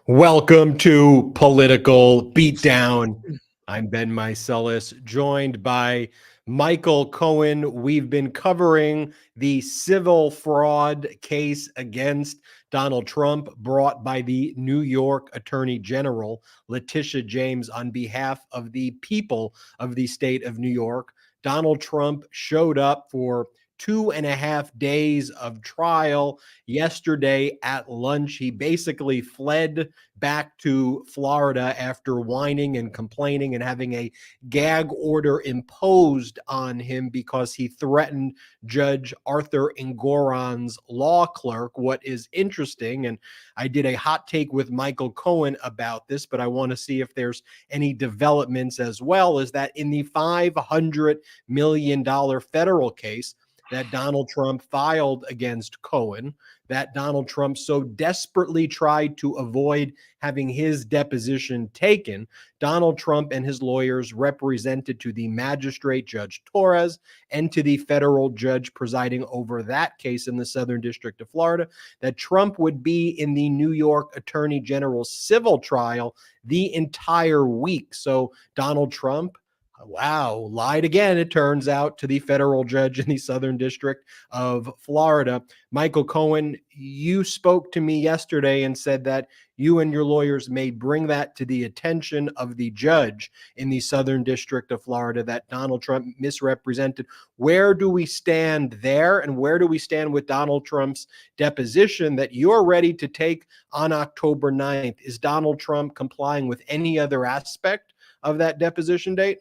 Welcome to Political Beatdown. I'm Ben Meiselas, joined by Michael Cohen. We've been covering the civil fraud case against Donald Trump brought by the New York Attorney General, Letitia James, on behalf of the people of the state of New York. Donald Trump showed up for 2.5 days of trial yesterday at lunch. He basically fled back to Florida after whining and complaining and having a gag order imposed on him because he threatened Judge Arthur Engoron's law clerk. What is interesting, and I did a hot take with Michael Cohen about this, but I want to see if there's any developments as well, is that in the $500 million federal case that Donald Trump filed against Cohen, that Donald Trump so desperately tried to avoid having his deposition taken, Donald Trump and his lawyers represented to the magistrate, Judge Torres, and to the federal judge presiding over that case in the Southern District of Florida, that Trump would be in the New York Attorney General's civil trial the entire week. So Donald Trump, wow, lied again, it turns out, to the federal judge in the Southern District of Florida. Michael Cohen, you spoke to me yesterday and said that you and your lawyers may bring that to the attention of the judge in the Southern District of Florida, that Donald Trump misrepresented. Where do we stand there, and where do we stand with Donald Trump's deposition that you're ready to take on October 9th? Is Donald Trump complying with any other aspect of that deposition date?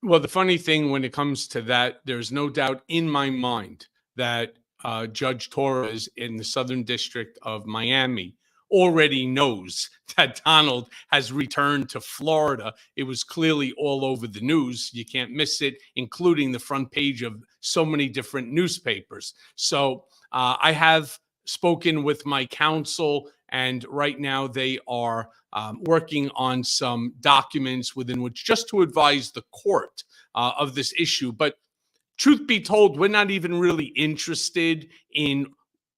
Well, the funny thing when it comes to that, there's no doubt in my mind that Judge Torres in the Southern District of Miami already knows that Donald has returned to Florida. It was clearly all over the news. You can't miss it, including the front page of so many different newspapers. So I have spoken with my counsel, and right now they are working on some documents within which just to advise the court of this issue. But truth be told, we're not even really interested in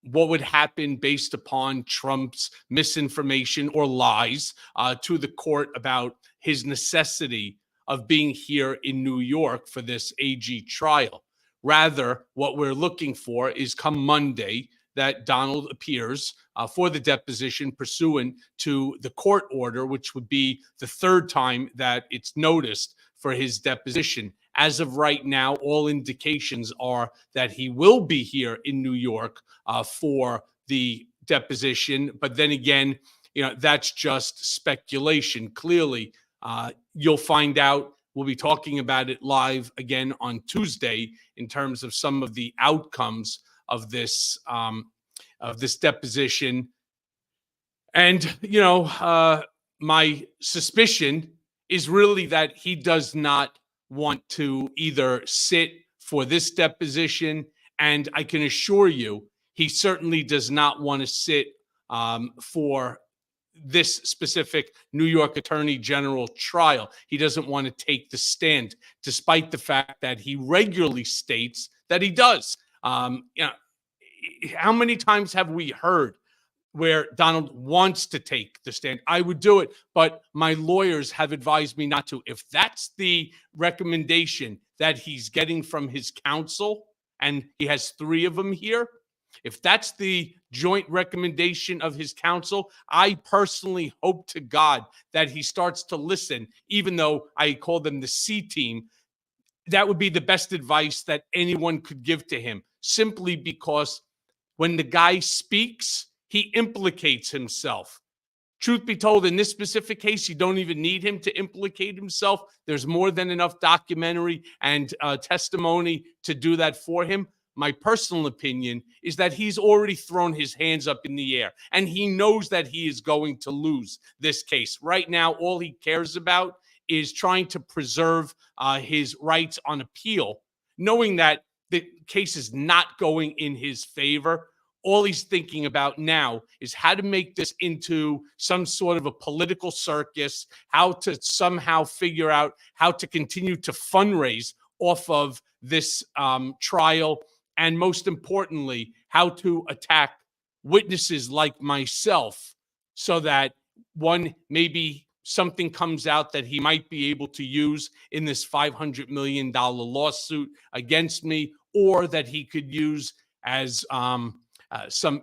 what would happen based upon Trump's misinformation or lies to the court about his necessity of being here in New York for this AG trial. Rather, what we're looking for is come Monday that Donald appears for the deposition pursuant to the court order, which would be the third time that it's noticed for his deposition. As of right now, all indications are that he will be here in New York for the deposition. But then again, that's just speculation. Clearly, you'll find out. We'll be talking about it live again on Tuesday in terms of some of the outcomes of this deposition. And my suspicion is really that he does not want to either sit for this deposition, and I can assure you he certainly does not want to sit for this specific New York Attorney General trial. He doesn't want to take the stand, despite the fact that he regularly states that he does. How many times have we heard where Donald wants to take the stand? I would do it, but my lawyers have advised me not to. If that's the recommendation that he's getting from his counsel, and he has 3 of them here, if that's the joint recommendation of his counsel, I personally hope to God that he starts to listen, even though I call them the C team. That would be the best advice that anyone could give to him, simply because when the guy speaks, he implicates himself. Truth be told, in this specific case, you don't even need him to implicate himself. There's more than enough documentary and testimony to do that for him. My personal opinion is that he's already thrown his hands up in the air, and he knows that he is going to lose this case. Right now, all he cares about is trying to preserve his rights on appeal, knowing that the case is not going in his favor. All he's thinking about now is how to make this into some sort of a political circus, how to somehow figure out how to continue to fundraise off of this trial, and most importantly, how to attack witnesses like myself so that one, maybe something comes out that he might be able to use in this $500 million lawsuit against me, or that he could use as some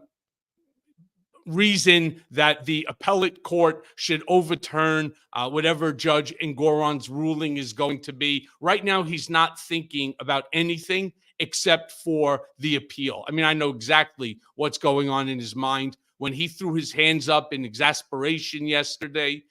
reason that the appellate court should overturn whatever Judge Engoron's ruling is going to be. Right now, he's not thinking about anything except for the appeal. I mean, I know exactly what's going on in his mind. When he threw his hands up in exasperation yesterday,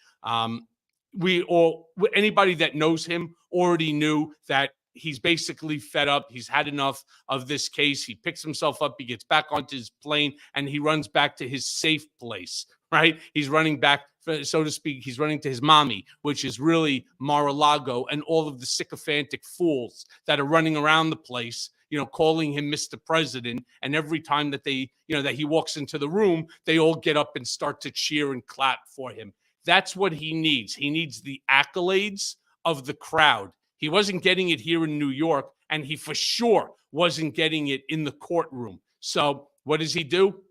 anybody that knows him already knew that he's basically fed up. He's had enough of this case. He picks himself up, he gets back onto his plane, and he runs back to his safe place, right? He's running back, so to speak, he's running to his mommy, which is really Mar-a-Lago, and all of the sycophantic fools that are running around the place, calling him Mr. President. And every time that that he walks into the room, they all get up and start to cheer and clap for him. That's what he needs. He needs the accolades of the crowd. He wasn't getting it here in New York, and he for sure wasn't getting it in the courtroom. So what does he do?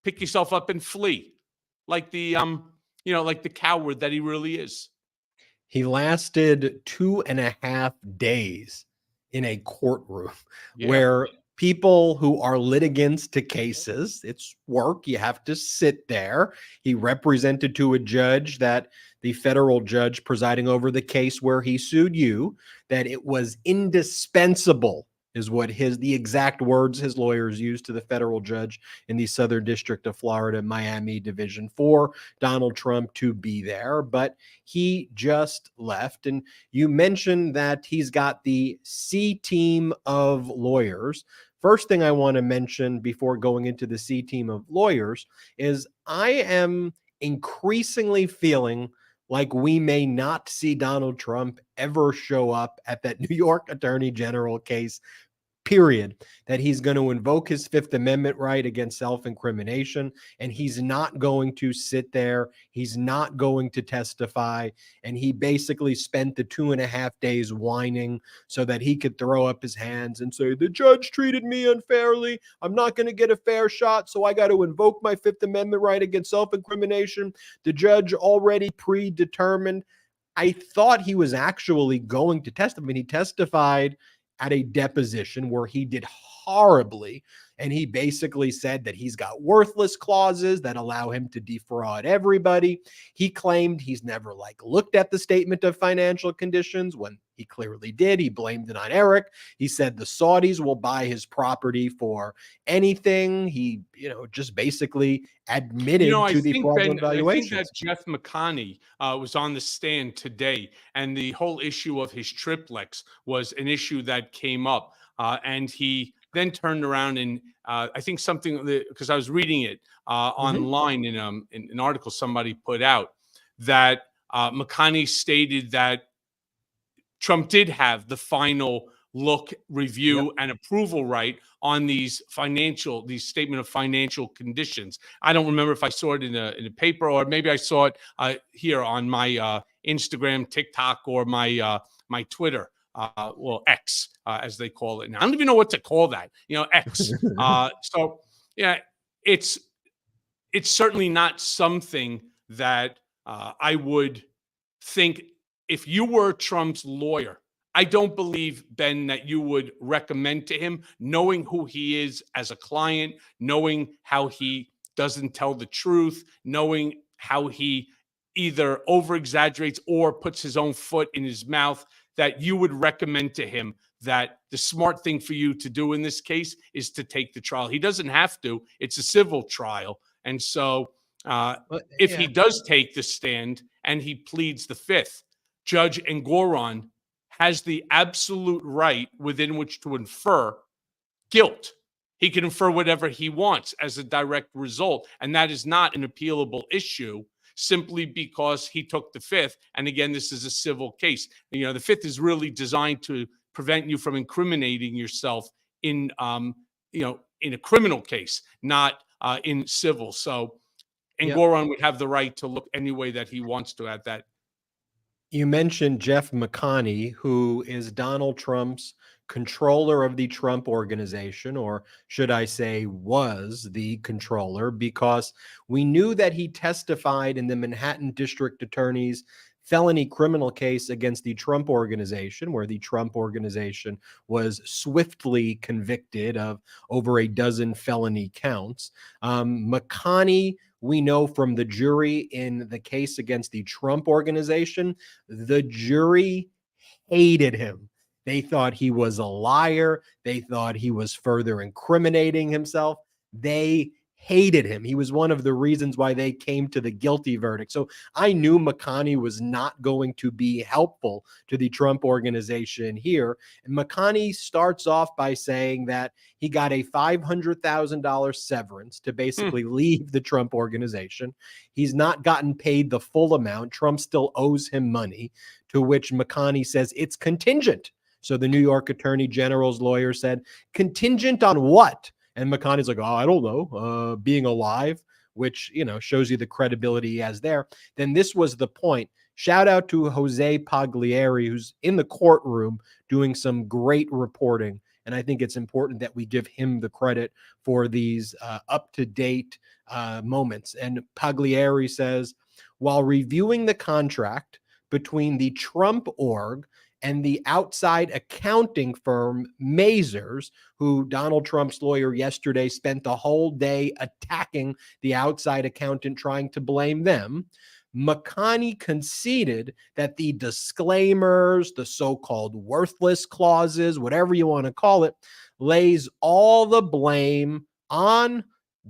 Pick yourself up and flee, like the like the coward that he really is. He lasted 2.5 days in a courtroom where people who are litigants to cases, it's work, you have to sit there. He represented to a judge, that the federal judge presiding over the case where he sued you, that it was indispensable, is what the exact words his lawyers used to the federal judge in the Southern District of Florida, Miami Division 4, Donald Trump to be there. But he just left. And you mentioned that he's got the C team of lawyers. First thing I want to mention before going into the C team of lawyers is I am increasingly feeling like we may not see Donald Trump ever show up at that New York Attorney General case, period, that he's going to invoke his Fifth Amendment right against self-incrimination, and he's not going to sit there. He's not going to testify. And he basically spent the 2.5 days whining so that he could throw up his hands and say, the judge treated me unfairly. I'm not going to get a fair shot, so I got to invoke my Fifth Amendment right against self-incrimination. The judge already predetermined. I thought he was actually going to testify. I mean, he testified at a deposition where he did horribly. And he basically said that he's got worthless clauses that allow him to defraud everybody. He claimed he's never looked at the statement of financial conditions when he clearly did. He blamed it on Eric. He said the Saudis will buy his property for anything. He, just basically admitted to the fraudulent valuations. I think that Jeff McConney was on the stand today, and the whole issue of his triplex was an issue that came up. And he then turned around and I think something, because I was reading it online in an article somebody put out, that McConney stated that Trump did have the final look, review, and approval right on these statement of financial conditions. I don't remember if I saw it in a paper, or maybe I saw it here on my Instagram, TikTok, or my Twitter. X, as they call it now. I don't even know what to call that, X. So yeah, it's certainly not something that I would think, if you were Trump's lawyer, I don't believe, Ben, that you would recommend to him, knowing who he is as a client, knowing how he doesn't tell the truth, knowing how he either over-exaggerates or puts his own foot in his mouth, that you would recommend to him that the smart thing for you to do in this case is to take the trial. He doesn't have to. It's a civil trial. And so if he does take the stand and he pleads the Fifth, Judge Engoron has the absolute right within which to infer guilt. He can infer whatever he wants as a direct result. And that is not an appealable issue, simply because he took the Fifth. And again, this is a civil case. The Fifth is really designed to prevent you from incriminating yourself in a criminal case, not in civil. So Engoron would have the right to look any way that he wants to at that. You mentioned Jeff McConney, who is Donald Trump's controller of the Trump Organization, or should I say, was the controller, because we knew that he testified in the Manhattan District Attorney's felony criminal case against the Trump Organization, where the Trump Organization was swiftly convicted of over a dozen felony counts. McConney, we know from the jury in the case against the Trump Organization, the jury hated him. They thought he was a liar. They thought he was further incriminating himself. They hated him. He was one of the reasons why they came to the guilty verdict. So I knew McConney was not going to be helpful to the Trump Organization here. And McConney starts off by saying that he got a $500,000 severance to basically leave the Trump Organization. He's not gotten paid the full amount. Trump still owes him money, to which McConney says it's contingent. So the New York Attorney General's lawyer said, contingent on what? And McConney's like, oh, I don't know, being alive, which, shows you the credibility he has there. Then this was the point. Shout out to Jose Pagliari, who's in the courtroom doing some great reporting. And I think it's important that we give him the credit for these up-to-date moments. And Pagliari says, while reviewing the contract between the Trump org and the outside accounting firm Mazars, who Donald Trump's lawyer yesterday spent the whole day attacking the outside accountant, trying to blame them, McConney conceded that the disclaimers, the so-called worthless clauses, whatever you want to call it, lays all the blame on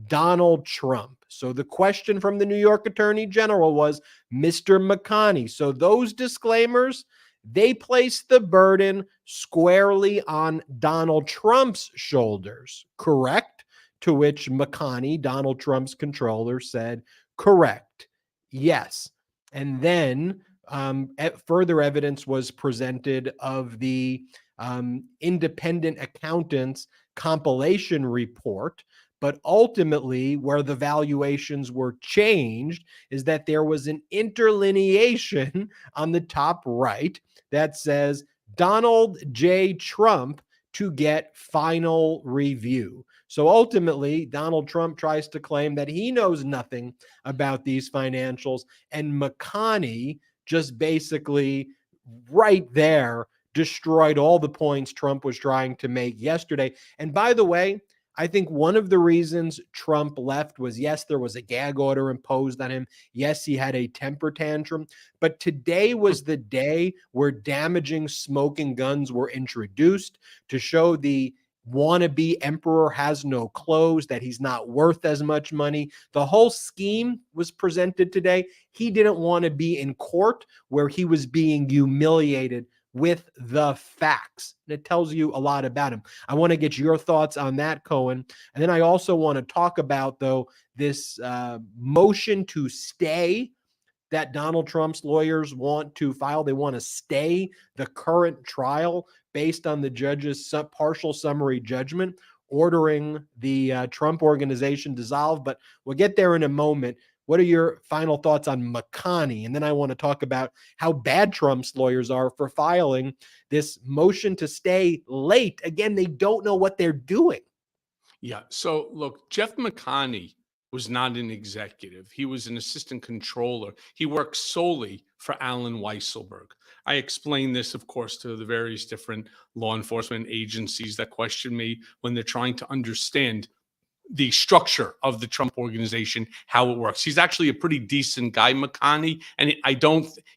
Donald Trump. So the question from the New York Attorney General was, Mr. McConney, so those disclaimers, they place the burden squarely on Donald Trump's shoulders, correct? To which McConney, Donald Trump's controller, said, correct. Yes. And then further evidence was presented of the independent accountant's compilation report. But ultimately, where the valuations were changed is that there was an interlineation on the top right that says Donald J. Trump to get final review. So ultimately, Donald Trump tries to claim that he knows nothing about these financials, and McConney just basically right there destroyed all the points Trump was trying to make yesterday. And by the way, I think one of the reasons Trump left was, yes, there was a gag order imposed on him. Yes, he had a temper tantrum. But today was the day where damaging smoking guns were introduced to show the wannabe emperor has no clothes, that he's not worth as much money. The whole scheme was presented today. He didn't want to be in court where he was being humiliated with the facts. And it tells you a lot about him. I want to get your thoughts on that, Cohen. And then I also want to talk about, though, this motion to stay that Donald Trump's lawyers want to file. They want to stay the current trial based on the judge's partial summary judgment ordering the Trump Organization dissolved. But we'll get there in a moment. What are your final thoughts on McConney? And then I want to talk about how bad Trump's lawyers are for filing this motion to stay late. Again, they don't know what they're doing. Yeah. So look, Jeff McConney was not an executive. He was an assistant controller. He worked solely for Alan Weisselberg. I explained this, of course, to the various different law enforcement agencies that question me when they're trying to understand the structure of the Trump Organization, how it works. He's actually a pretty decent guy, McConney, and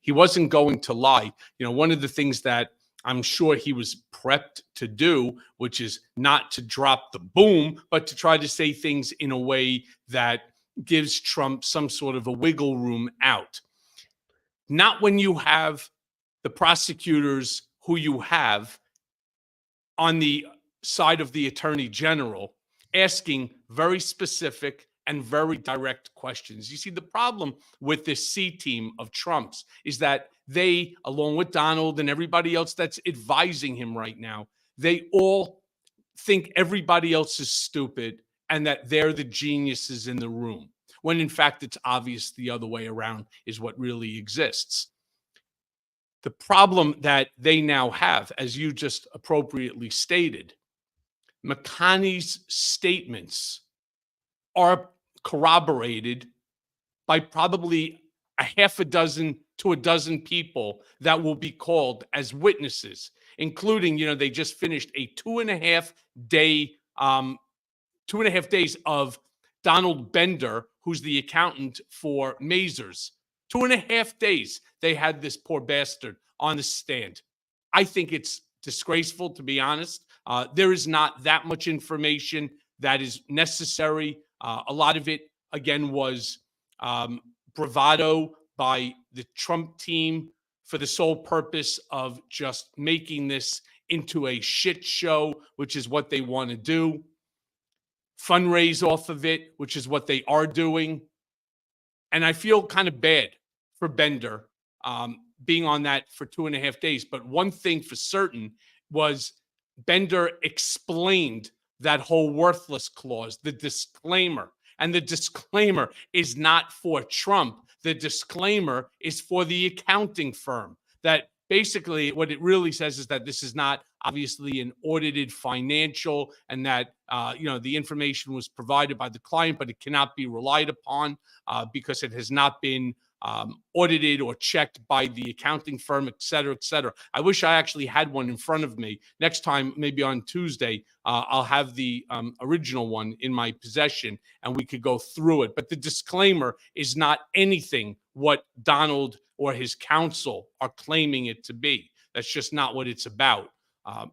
he wasn't going to lie. One of the things that I'm sure he was prepped to do, which is not to drop the boom, but to try to say things in a way that gives Trump some sort of a wiggle room out. Not when you have the prosecutors who you have on the side of the Attorney General asking very specific and very direct questions. You see, the problem with this C team of Trump's is that they, along with Donald and everybody else that's advising him right now, they all think everybody else is stupid and that they're the geniuses in the room, when in fact it's obvious the other way around is what really exists. The problem that they now have, as you just appropriately stated, McConney's statements are corroborated by probably a half a dozen to a dozen people that will be called as witnesses, including, they just finished a 2.5 day, 2.5 days of Donald Bender, who's the accountant for Mazars. 2.5 days they had this poor bastard on the stand. I think it's disgraceful, to be honest. There is not that much information that is necessary. A lot of it, again, was bravado by the Trump team for the sole purpose of just making this into a shit show, which is what they want to do. Fundraise off of it, which is what they are doing. And I feel kind of bad for Bender being on that for 2.5 days. But one thing for certain was Bender explained that whole worthless clause, the disclaimer. And the disclaimer is not for Trump. The disclaimer is for the accounting firm. That basically what it really says is that this is not obviously an audited financial, and that the information was provided by the client, but it cannot be relied upon because it has not been audited or checked by the accounting firm, et cetera, et cetera. I wish I actually had one in front of me. Next time, maybe on Tuesday, I'll have the original one in my possession and we could go through it. But the disclaimer is not anything what Donald or his counsel are claiming it to be. That's just not what it's about.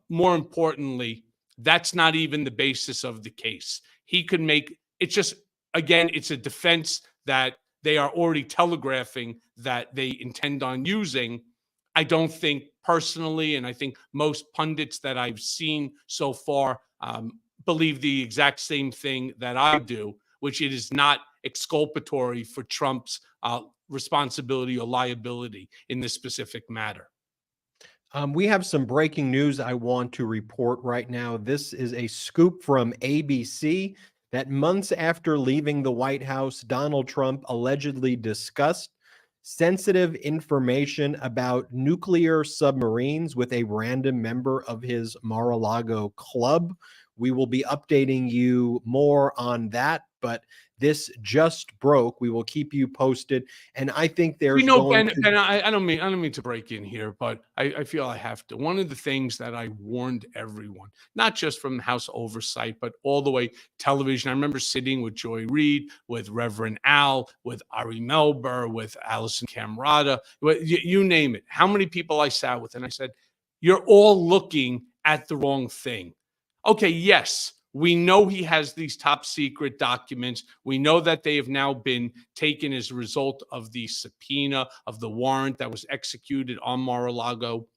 More importantly, that's not even the basis of the case. He could make it's just, again, it's a defense that they are already telegraphing that they intend on using. I don't think personally, and I think most pundits that I've seen so far believe the exact same thing that I do, which it is not exculpatory for Trump's responsibility or liability in this specific matter. We have some breaking news I want to report right now. This is a scoop from ABC that months after leaving the White House, Donald Trump allegedly discussed sensitive information about nuclear submarines with a random member of his Mar-a-Lago club. We will be updating you more on that, but this just broke. We will keep you posted. And I think there's Ben, I don't mean to break in here, but I feel I have to. One of the things that I warned everyone, not just from House Oversight, but all the way television. I remember sitting with Joy Reid, with Reverend Al, with Ari Melber, with Allison Camerata, you name it. How many people I sat with, and I said, "You're all looking at the wrong thing." Okay, yes. We know he has these top secret documents. We know that they have now been taken as a result of the subpoena, of the warrant that was executed on Mar-a-Lago.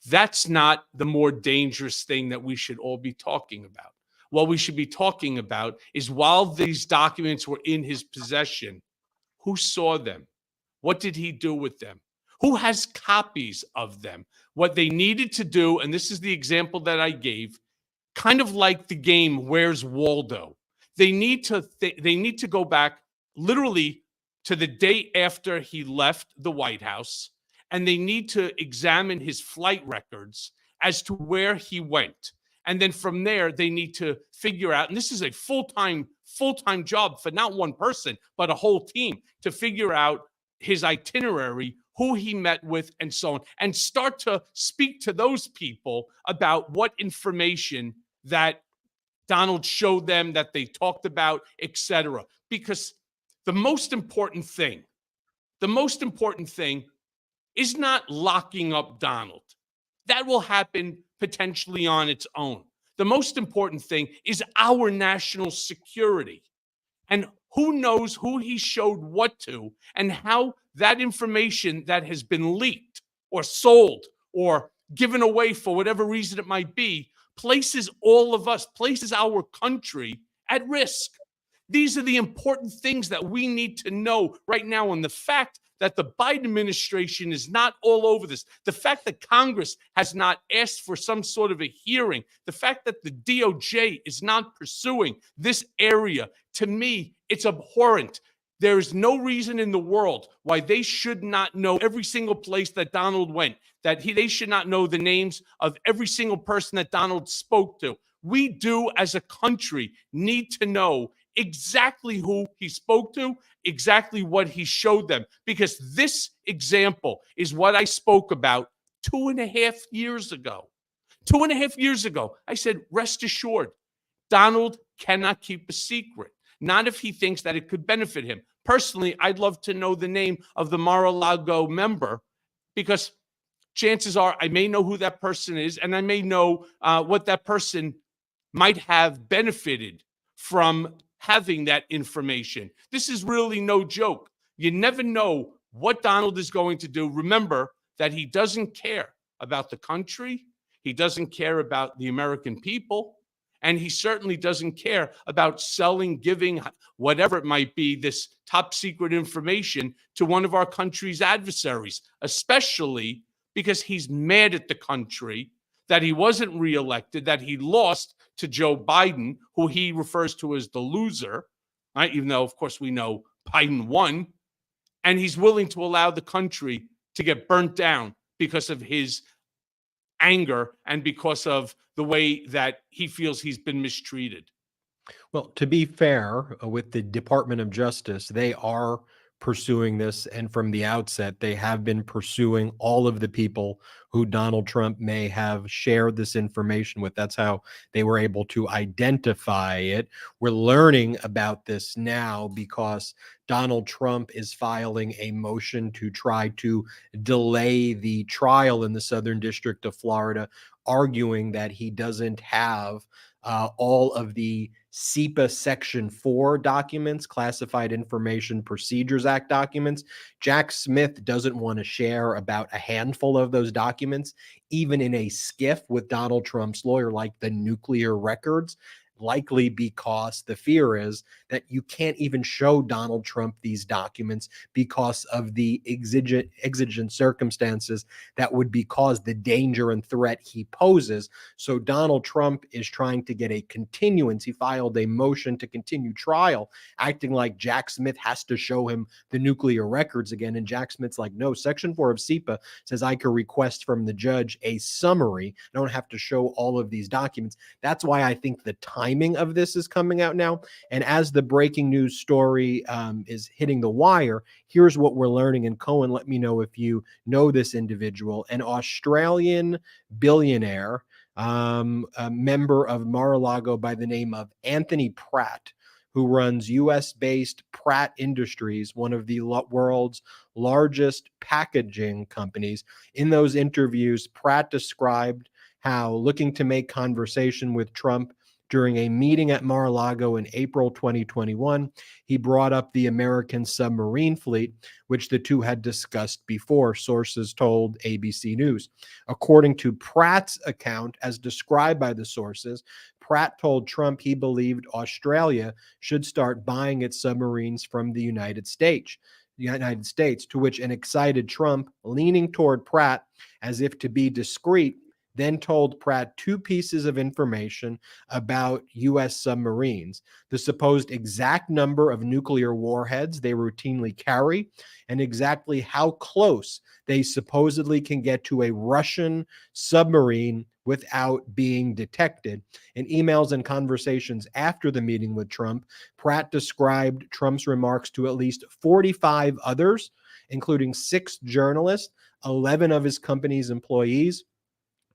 That's not the more dangerous thing that we should all be talking about. What we should be talking about is, while these documents were in his possession, who saw them? What did he do with them? Who has copies of them? What they needed to do, and this is the example that I gave, kind of like the game Where's Waldo. They need to go back literally to the day after he left the White House, and they need to examine his flight records as to where he went. And then from there, they need to figure out, and this is a full-time job for not one person, but a whole team, to figure out his itinerary, who he met with, and so on, and start to speak to those people about what information that Donald showed them, that they talked about, etc. Because the most important thing is not locking up Donald. That will happen potentially on its own. The most important thing is our national security. And who knows who he showed what to, and how that information that has been leaked or sold or given away for whatever reason it might be, places all of us, places our country at risk. These are the important things that we need to know right now. And the fact that the Biden administration is not all over this, the fact that Congress has not asked for some sort of a hearing, the fact that the DOJ is not pursuing this area, to me, it's abhorrent. There is no reason in the world why they should not know every single place that Donald went, that they should not know the names of every single person that Donald spoke to. We do, as a country, need to know exactly who he spoke to, exactly what he showed them, because this example is what I spoke about 2.5 years ago. 2.5 years ago, I said, rest assured, Donald cannot keep a secret, not if he thinks that it could benefit him. Personally, I'd love to know the name of the Mar-a-Lago member, because chances are I may know who that person is, and I may know what that person might have benefited from having that information. This is really no joke. You never know what Donald is going to do. Remember that he doesn't care about the country. He doesn't care about the American people. And he certainly doesn't care about selling, giving, whatever it might be, this top secret information to one of our country's adversaries, especially because he's mad at the country that he wasn't reelected, that he lost to Joe Biden, who he refers to as the loser, right? Even though, of course, we know Biden won. And he's willing to allow the country to get burnt down because of his anger and because of the way that he feels he's been mistreated. Well, to be fair, with the Department of Justice, they are pursuing this. And from the outset, they have been pursuing all of the people who Donald Trump may have shared this information with. That's how they were able to identify it. We're learning about this now because Donald Trump is filing a motion to try to delay the trial in the Southern District of Florida, arguing that he doesn't have all of the SEPA Section 4 documents, Classified Information Procedures Act documents. Jack Smith doesn't want to share about a handful of those documents, even in a skiff with Donald Trump's lawyer, like the nuclear records, likely because the fear is that you can't even show Donald Trump these documents because of the exigent circumstances that would be caused, the danger and threat he poses. So Donald Trump is trying to get a continuance. He filed a motion to continue trial, acting like Jack Smith has to show him the nuclear records again. And Jack Smith's like, no, Section 4 of SEPA says I could request from the judge a summary. I don't have to show all of these documents. That's why I think the timing of this is coming out now. And as the breaking news story is hitting the wire, here's what we're learning. And Cohen, let me know if you know this individual, an Australian billionaire, a member of Mar-a-Lago by the name of Anthony Pratt, who runs US-based Pratt Industries, one of the world's largest packaging companies. In those interviews, Pratt described how, looking to make conversation with Trump during a meeting at Mar-a-Lago in April 2021, he brought up the American submarine fleet, which the two had discussed before, sources told ABC News. According to Pratt's account, as described by the sources, Pratt told Trump he believed Australia should start buying its submarines from the United States, to which an excited Trump, leaning toward Pratt as if to be discreet, then told Pratt two pieces of information about U.S. submarines: the supposed exact number of nuclear warheads they routinely carry, and exactly how close they supposedly can get to a Russian submarine without being detected. In emails and conversations after the meeting with Trump, Pratt described Trump's remarks to at least 45 others, including 6 journalists, 11 of his company's employees,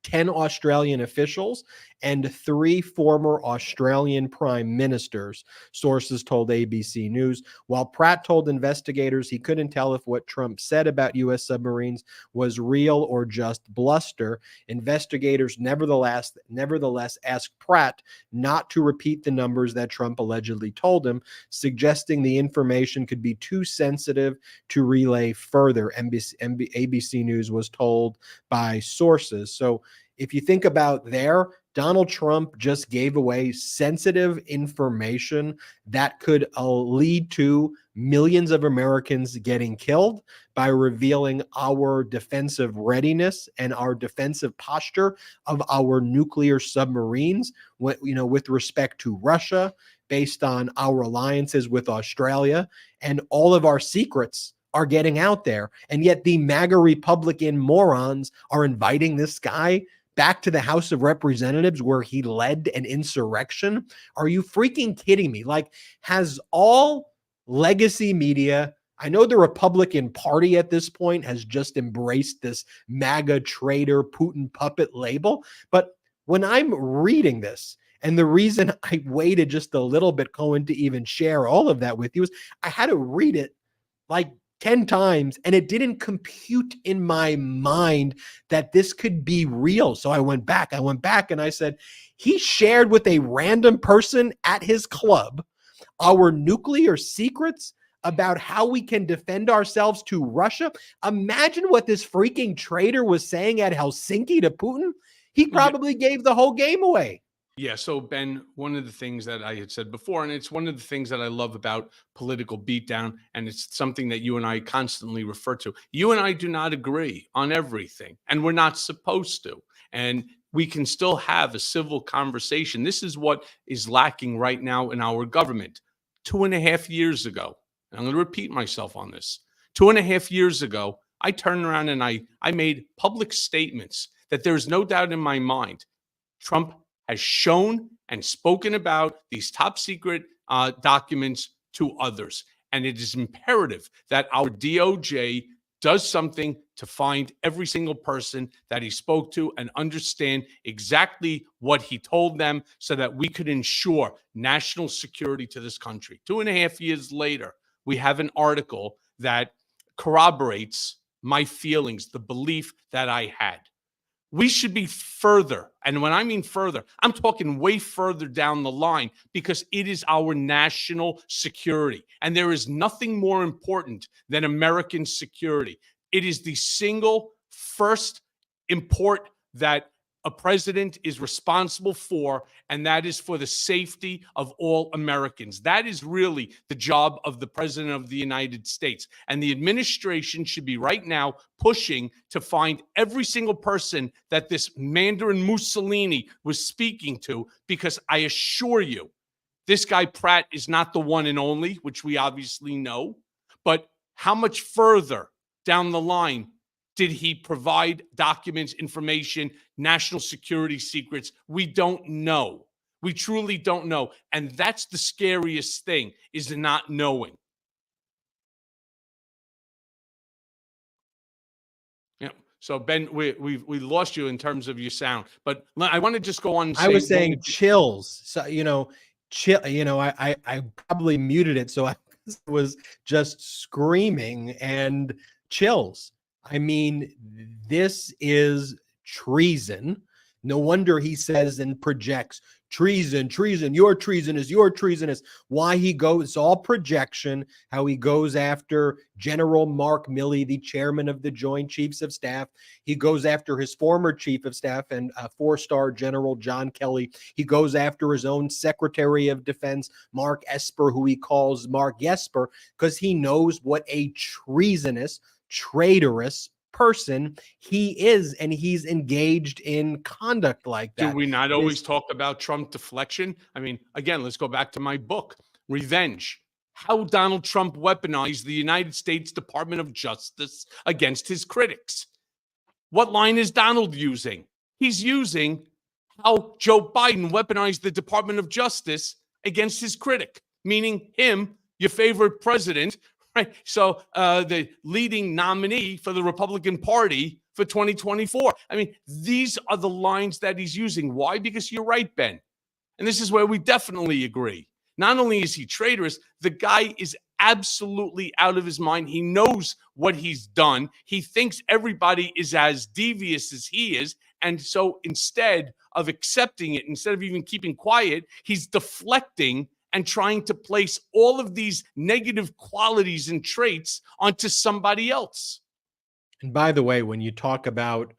10 Australian officials, and 3 former Australian prime ministers, sources told ABC News. While Pratt told investigators he couldn't tell if what Trump said about U.S. submarines was real or just bluster, investigators nevertheless asked Pratt not to repeat the numbers that Trump allegedly told him, suggesting the information could be too sensitive to relay further, ABC News was told by sources. So if you think about there, Donald Trump just gave away sensitive information that could lead to millions of Americans getting killed by revealing our defensive readiness and our defensive posture of our nuclear submarines, with respect to Russia, based on our alliances with Australia, and all of our secrets are getting out there. And yet the MAGA Republican morons are inviting this guy back to the House of Representatives where he led an insurrection. Are you freaking kidding me? Like, has all legacy media, I know the Republican Party at this point has just embraced this MAGA traitor Putin puppet label, but when I'm reading this, and the reason I waited just a little bit, Cohen, to even share all of that with you is I had to read it like 10 times and it didn't compute in my mind that this could be real. So I went back and I said, he shared with a random person at his club our nuclear secrets about how we can defend ourselves to Russia. Imagine what this freaking traitor was saying at Helsinki to Putin. He probably gave the whole game away. Yeah. So, Ben, one of the things that I had said before, and it's one of the things that I love about Political Beatdown, and it's something that you and I constantly refer to. You and I do not agree on everything, and we're not supposed to. And we can still have a civil conversation. This is what is lacking right now in our government. 2.5 years ago, and I'm going to repeat myself on this. 2.5 years ago, I turned around and I made public statements that there is no doubt in my mind Trump has shown and spoken about these top secret documents to others. And it is imperative that our DOJ does something to find every single person that he spoke to and understand exactly what he told them so that we could ensure national security to this country. 2.5 years later, we have an article that corroborates my feelings, the belief that I had. We should be further. And when I mean further, I'm talking way further down the line because it is our national security. And there is nothing more important than American security. It is the single first import that a president is responsible for, and that is for the safety of all Americans. That is really the job of the president of the United States. And the administration should be right now pushing to find every single person that this Mandarin Mussolini was speaking to, because I assure you, this guy Pratt is not the one and only, which we obviously know, but how much further down the line did he provide documents, information, national security secrets? We don't know. We truly don't know. And that's the scariest thing, is not knowing. Yeah. So, Ben, we lost you in terms of your sound, but I want to just go on and say, I was saying chills. So, chill, I probably muted it. So I was just screaming and chills. I mean, this is treason. No wonder he says and projects treason, your treason is your treasonous. Why he goes, it's all projection, how he goes after General Mark Milley, the chairman of the Joint Chiefs of Staff. He goes after his former chief of staff and four-star General John Kelly. He goes after his own Secretary of Defense, Mark Esper, who he calls Mark Jesper, because he knows what a treasonous, traitorous person he is, and he's engaged in conduct like that. Do we not always talk about Trump deflection? I mean, again, let's go back to my book, Revenge: How Donald Trump Weaponized the United States Department of Justice Against His Critics. What line is Donald using? He's using how Joe Biden weaponized the Department of Justice against his critic, meaning him, your favorite president, right? So the leading nominee for the Republican Party for 2024. I mean, these are the lines that he's using. Why? Because you're right, Ben. And this is where we definitely agree. Not only is he traitorous, the guy is absolutely out of his mind. He knows what he's done. He thinks everybody is as devious as he is. And so instead of accepting it, instead of even keeping quiet, he's deflecting and trying to place all of these negative qualities and traits onto somebody else. And by the way, when you talk about,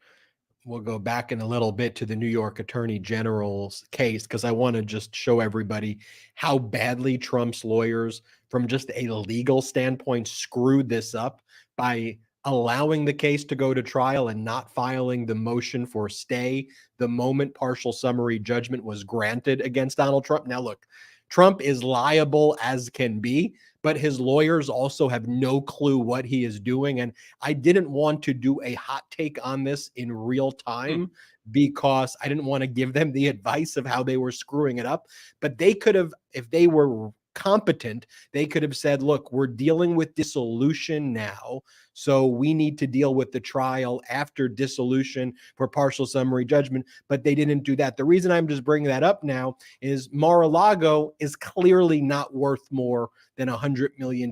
we'll go back in a little bit to the New York Attorney General's case, because I want to just show everybody how badly Trump's lawyers, from just a legal standpoint, screwed this up by allowing the case to go to trial and not filing the motion for stay the moment partial summary judgment was granted against Donald Trump. Now, look, Trump is liable as can be, but his lawyers also have no clue what he is doing. And I didn't want to do a hot take on this in real time because I didn't want to give them the advice of how they were screwing it up. But they could have, if they were competent, they could have said, look, we're dealing with dissolution now, so we need to deal with the trial after dissolution for partial summary judgment. But they didn't do that. The reason I'm just bringing that up now is Mar-a-Lago is clearly not worth more than $100 million.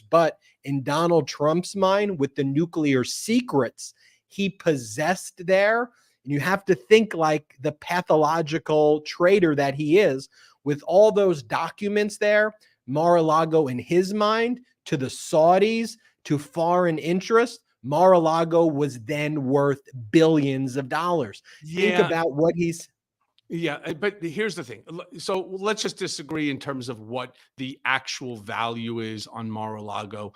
But in Donald Trump's mind, with the nuclear secrets he possessed there, and you have to think like the pathological traitor that he is, with all those documents there, Mar-a-Lago in his mind, to the Saudis, to foreign interests, Mar-a-Lago was then worth billions of dollars. Think about what he's... Yeah, but here's the thing. So let's just disagree in terms of what the actual value is on Mar-a-Lago.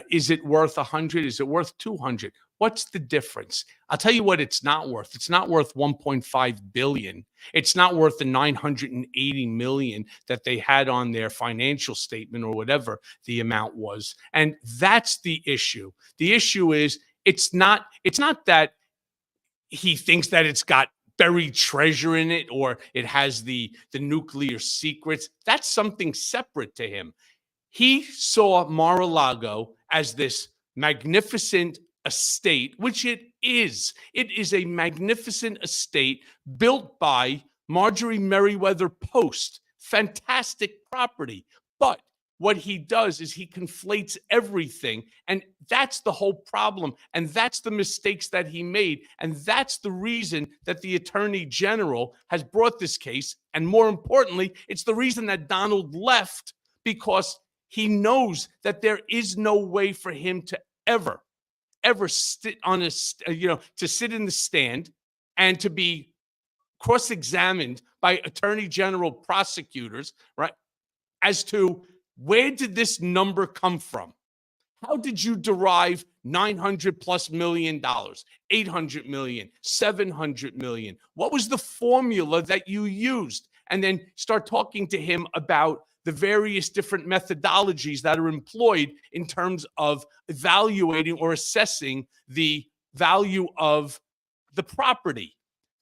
Is it worth 100? Is it worth 200? What's the difference? I'll tell you what it's not worth. It's not worth 1.5 billion. It's not worth the 980 million that they had on their financial statement or whatever the amount was. And that's the issue. The issue is it's not that he thinks that it's got buried treasure in it or it has the nuclear secrets. That's something separate to him. He saw Mar-a-Lago as this magnificent estate, which it is. It is a magnificent estate built by Marjorie Merriweather Post. Fantastic property. But what he does is he conflates everything. And that's the whole problem. And that's the mistakes that he made. And that's the reason that the Attorney General has brought this case. And more importantly, it's the reason that Donald left, because he knows that there is no way for him to ever sit on to sit in the stand and to be cross-examined by Attorney General prosecutors, right, as to where did this number come from? How did you derive $900+ million, $800 million, $700 million? What was the formula that you used? And then start talking to him about the various different methodologies that are employed in terms of evaluating or assessing the value of the property.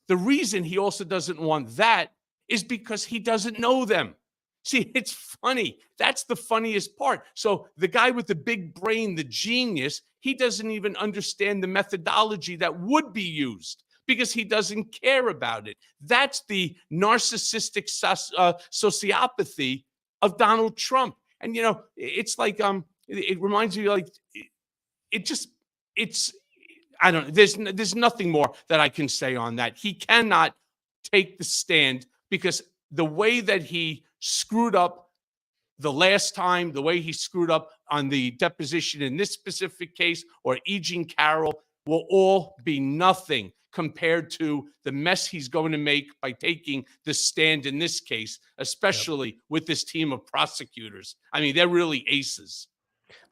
The reason he also doesn't want that is because he doesn't know them. See, it's funny. That's the funniest part. So the guy with the big brain, the genius, he doesn't even understand the methodology that would be used because he doesn't care about it. That's the narcissistic sociopathy of Donald Trump. And, it's like, it reminds me, like, I don't know. There's nothing more that I can say on that. He cannot take the stand because the way that he screwed up the last time, the way he screwed up on the deposition in this specific case, or E. Jean Carroll, will all be nothing compared to the mess he's going to make by taking the stand in this case, especially with this team of prosecutors. I mean, they're really aces.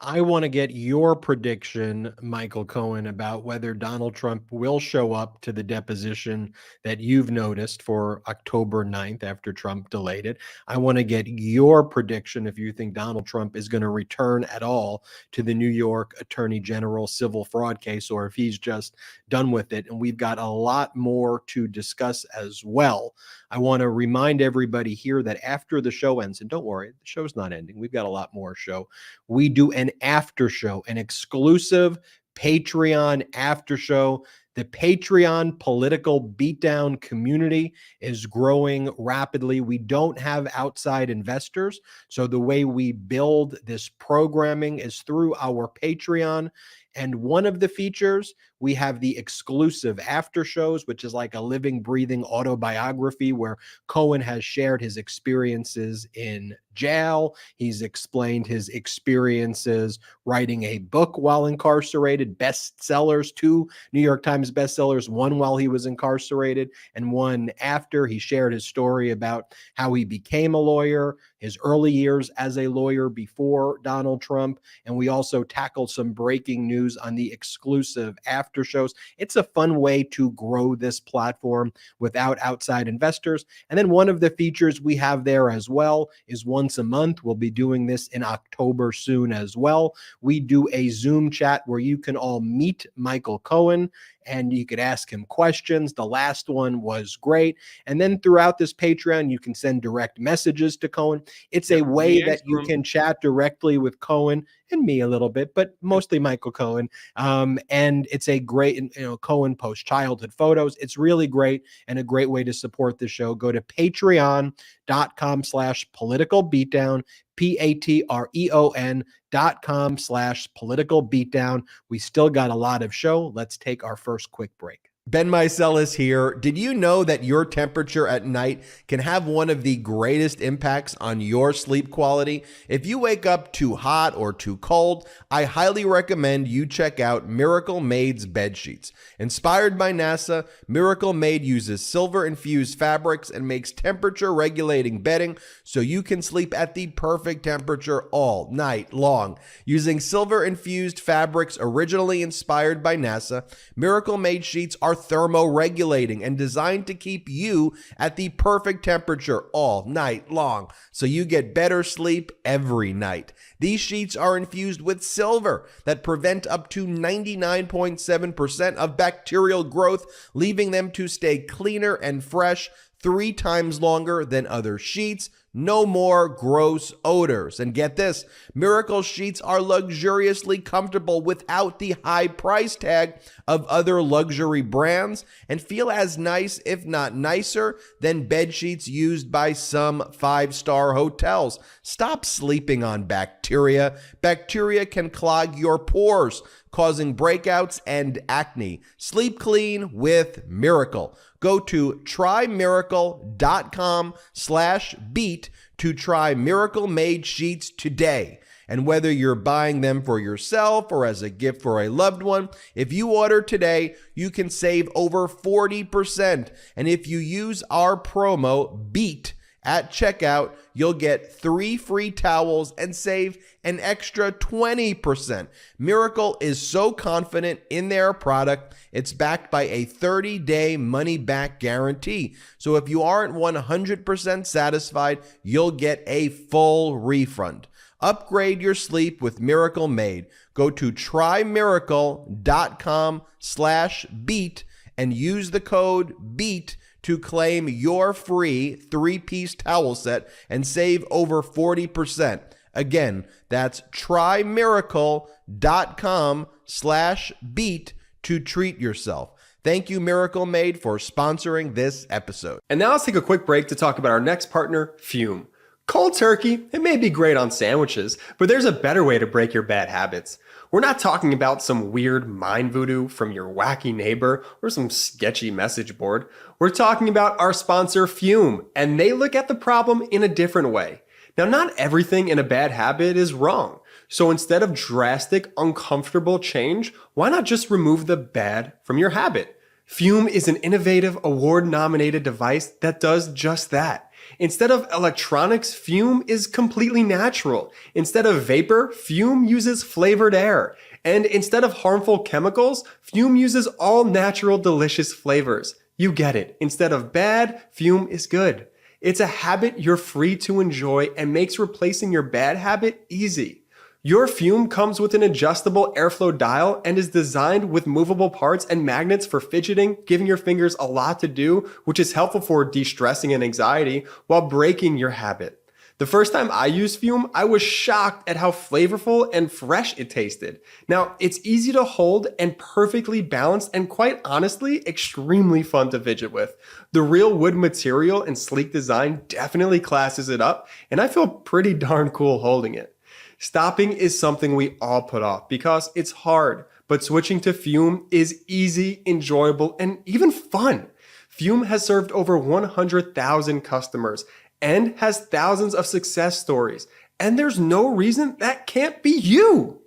I want to get your prediction, Michael Cohen, about whether Donald Trump will show up to the deposition that you've noticed for October 9th after Trump delayed it. I want to get your prediction if you think Donald Trump is going to return at all to the New York Attorney General civil fraud case, or if he's just done with it. And we've got a lot more to discuss as well. I want to remind everybody here that after the show ends, and don't worry, the show's not ending. We've got a lot more show. We do an after show, an exclusive Patreon after show. The Patreon Political Beatdown community is growing rapidly. We don't have outside investors, so the way we build this programming is through our Patreon. And one of the features, we have the exclusive after shows, which is like a living, breathing autobiography where Cohen has shared his experiences in jail. He's explained his experiences writing a book while incarcerated, bestsellers, 2 New York Times bestsellers, one while he was incarcerated and one after. He shared his story about how he became a lawyer, his early years as a lawyer before Donald Trump. And we also tackled some breaking news on the exclusive after shows. It's a fun way to grow this platform without outside investors. And then one of the features we have there as well is once a month. We'll be doing this in October soon as well. We do a Zoom chat where you can all meet Michael Cohen and you could ask him questions. The last one was great. And then throughout this Patreon, you can send direct messages to Cohen. It's a way that you can chat directly with Cohen and me a little bit, but mostly Michael Cohen. And it's a great, Cohen posts childhood photos. It's really great and a great way to support the show. Go to patreon.com/political beatdown, patreon.com/political beatdown. We still got a lot of show. Let's take our first quick break. Ben Meiselas here. Did you know that your temperature at night can have one of the greatest impacts on your sleep quality? If you wake up too hot or too cold, I highly recommend you check out Miracle Made's bed sheets. Inspired by NASA, Miracle Made uses silver-infused fabrics and makes temperature-regulating bedding so you can sleep at the perfect temperature all night long. Using silver-infused fabrics originally inspired by NASA, Miracle Made sheets are thermoregulating and designed to keep you at the perfect temperature all night long, so you get better sleep every night. These sheets are infused with silver that prevent up to 99.7% of bacterial growth, leaving them to stay cleaner and fresh 3 times longer than other sheets. No more gross odors. And get this, Miracle sheets are luxuriously comfortable without the high price tag of other luxury brands and feel as nice, if not nicer, than bed sheets used by some 5-star hotels. Stop sleeping on bacteria. Bacteria can clog your pores, causing breakouts and acne. Sleep clean with Miracle. Go to trymiracle.com/beat to try Miracle Made sheets today. And whether you're buying them for yourself or as a gift for a loved one, if you order today, you can save over 40%. And if you use our promo BEAT at checkout, you'll get 3 free towels and save an extra 20%. Miracle is so confident in their product, it's backed by a 30-day money-back guarantee. So if you aren't 100% satisfied, you'll get a full refund. Upgrade your sleep with Miracle Made. Go to trymiracle.com/beat and use the code BEAT to claim your free 3-piece towel set and save over 40%. Again, that's trymiracle.com/beat to treat yourself. Thank you, Miracle Made, for sponsoring this episode. And now let's take a quick break to talk about our next partner, Fume. Cold turkey, it may be great on sandwiches, but there's a better way to break your bad habits. We're not talking about some weird mind voodoo from your wacky neighbor or some sketchy message board. We're talking about our sponsor, Fume, and they look at the problem in a different way. Now, not everything in a bad habit is wrong. So instead of drastic, uncomfortable change, why not just remove the bad from your habit? Fume is an innovative, award-nominated device that does just that. Instead of electronics, Fume is completely natural. Instead of vapor, Fume uses flavored air. And instead of harmful chemicals, Fume uses all natural, delicious flavors. You get it. Instead of bad, Fume is good. It's a habit you're free to enjoy and makes replacing your bad habit easy. Your Fume comes with an adjustable airflow dial and is designed with movable parts and magnets for fidgeting, giving your fingers a lot to do, which is helpful for de-stressing and anxiety while breaking your habit. The first time I used Fume, I was shocked at how flavorful and fresh it tasted. Now, it's easy to hold and perfectly balanced and quite honestly, extremely fun to fidget with. The real wood material and sleek design definitely classes it up, and I feel pretty darn cool holding it. Stopping is something we all put off because it's hard, but switching to Fume is easy, enjoyable, and even fun. Fume has served over 100,000 customers and has thousands of success stories, and there's no reason that can't be you.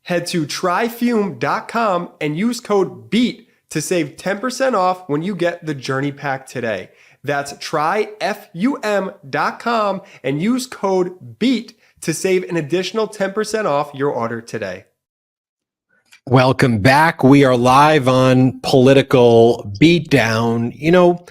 Head to tryfume.com and use code BEAT to save 10% off when you get the Journey Pack today. That's tryfum.com and use code BEAT to save an additional 10% off your order today. Welcome back. We are live on Political Beatdown.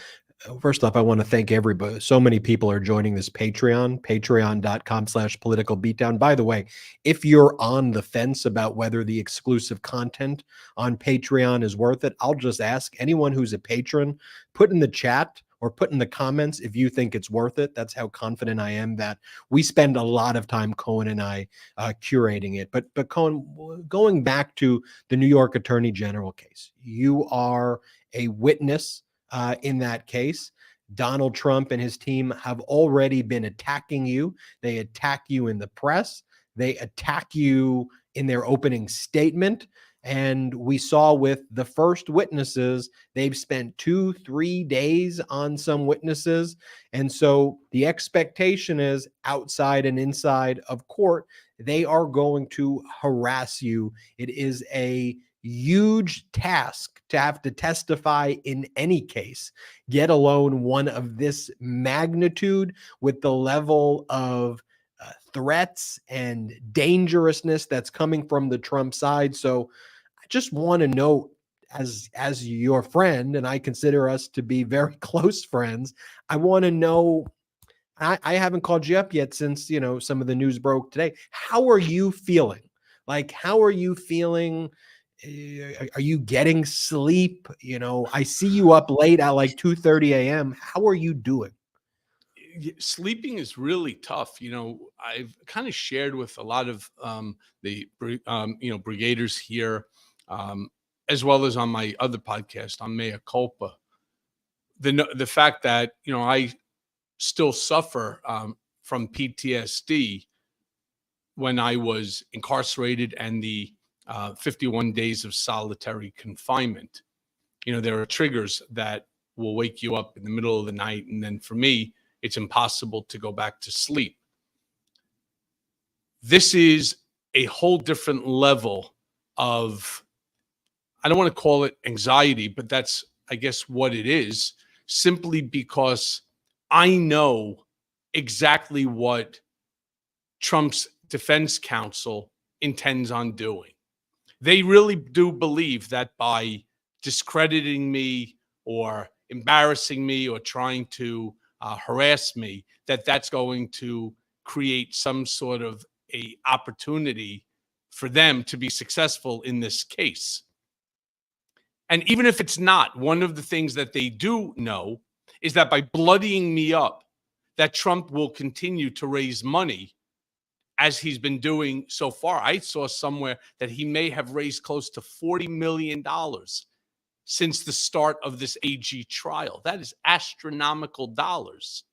First off, I want to thank everybody. So many people are joining this patreon.com/political beatdown. By the way, if you're on the fence about whether the exclusive content on Patreon is worth it, I'll just ask anyone who's a patron, put in the chat or put in the comments if you think it's worth it. That's how confident I am that we spend a lot of time, Cohen and I, curating it. But Cohen, going back to the New York Attorney General case, you are a witness in that case. Donald Trump and his team have already been attacking you. They attack you in the press. They attack you in their opening statement. And we saw with the first witnesses, they've spent 2-3 days on some witnesses. And so the expectation is outside and inside of court, they are going to harass you. It is a huge task to have to testify in any case, get alone one of this magnitude with the level of threats and dangerousness that's coming from the Trump side. So I just want to know, as your friend, and I consider us to be very close friends, I want to know, I haven't called you up yet since, some of the news broke today. How are you feeling? Like, how are you feeling? Are you getting sleep? I see you up late at like 2:30 a.m. How are you doing? Sleeping is really tough. I've kind of shared with a lot of brigaders here, as well as on my other podcast on Mea Culpa. The fact that I still suffer from PTSD when I was incarcerated and the 51 days of solitary confinement. There are triggers that will wake you up in the middle of the night, and then for me, it's impossible to go back to sleep. This is a whole different level of, I don't want to call it anxiety, but that's, I guess, what it is, simply because I know exactly what Trump's defense counsel intends on doing. They really do believe that by discrediting me or embarrassing me or trying to harass me, that's going to create some sort of a opportunity for them to be successful in this case. And even if it's not, one of the things that they do know is that by bloodying me up, that Trump will continue to raise money as he's been doing so far. I saw somewhere that he may have raised close to $40 million since the start of this AG trial. That is astronomical dollars.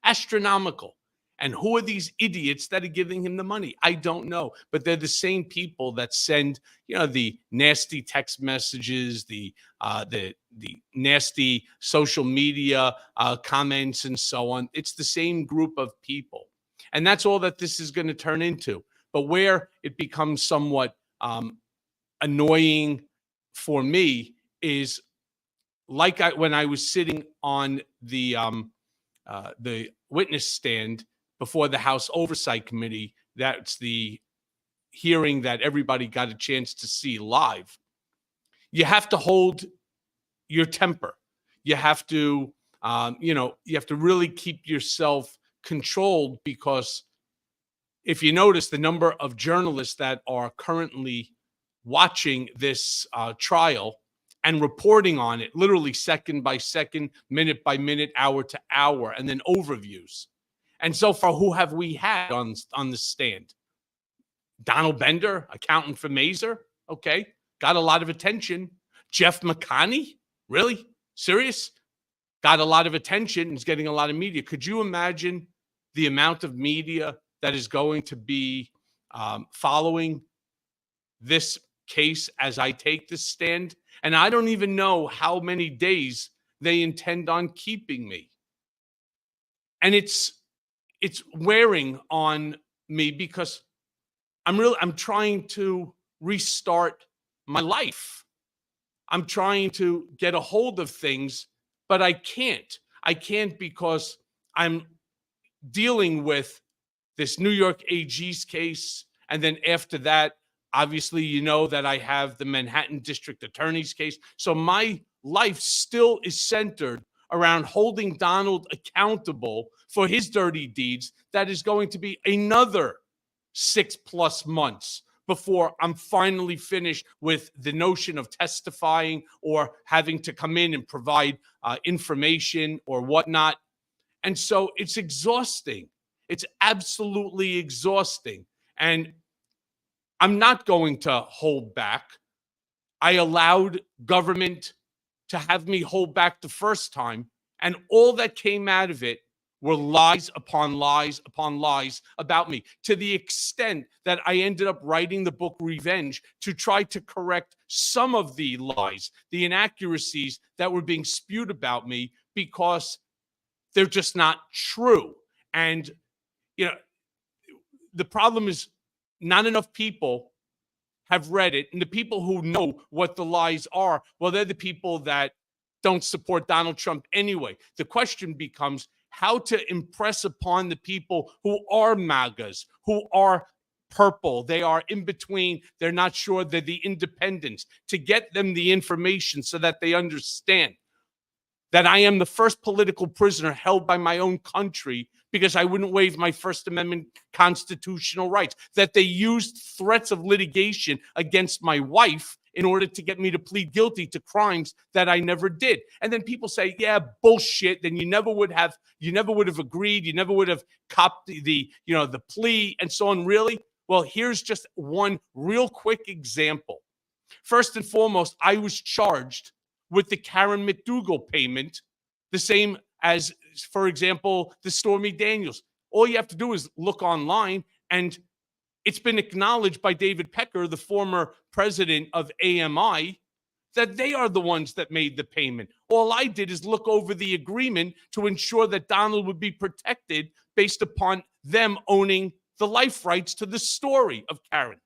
Astronomical. And who are these idiots that are giving him the money? I don't know. But they're the same people that send, the nasty text messages, the nasty social media comments and so on. It's the same group of people. And that's all that this is going to turn into. But where it becomes somewhat annoying for me is when I was sitting on the witness stand before the House Oversight Committee. That's the hearing that everybody got a chance to see live. You have to hold your temper. You have to, you have to really keep yourself controlled, because if you notice the number of journalists that are currently watching this trial and reporting on it, literally second by second, minute by minute, hour to hour, and then overviews. And so far, who have we had on the stand? Donald Bender, accountant for Mazer. Okay, got a lot of attention. Jeff McConney, really? Serious? Got a lot of attention. He's getting a lot of media. Could you imagine the amount of media that is going to be following this case as I take this stand? And I don't even know how many days they intend on keeping me. And it's wearing on me, because I'm trying to restart my life. I'm trying to get a hold of things, but I can't. I can't because I'm dealing with this New York AG's case. And then after that, obviously, you know that I have the Manhattan District Attorney's case. So my life still is centered around holding Donald accountable for his dirty deeds. That is going to be another 6+ months before I'm finally finished with the notion of testifying or having to come in and provide information or whatnot. And so it's exhausting. It's absolutely exhausting. And I'm not going to hold back. I allowed government to have me hold back the first time, and all that came out of it were lies upon lies upon lies about me, to the extent that I ended up writing the book Revenge to try to correct some of the lies, the inaccuracies that were being spewed about me, because they're just not true. And, you know, the problem is not enough people have read it. And the people who know what the lies are, well, they're the people that don't support Donald Trump anyway. The question becomes how to impress upon the people who are MAGAs, who are purple, they are in between, they're not sure, they're the independents, to get them the information so that they understand that I am the first political prisoner held by my own country because I wouldn't waive my First Amendment constitutional rights, that they used threats of litigation against my wife in order to get me to plead guilty to crimes that I never did. And then people say, yeah, bullshit, then you never would have agreed, you never would have copped the plea and so on. Really? Well, here's just one real quick example. First and foremost, I was charged with the Karen McDougal payment, the same as, for example, the Stormy Daniels. All you have to do is look online, and it's been acknowledged by David Pecker, the former president of AMI, that they are the ones that made the payment. All I did is look over the agreement to ensure that Donald would be protected based upon them owning the life rights to the story of Karen.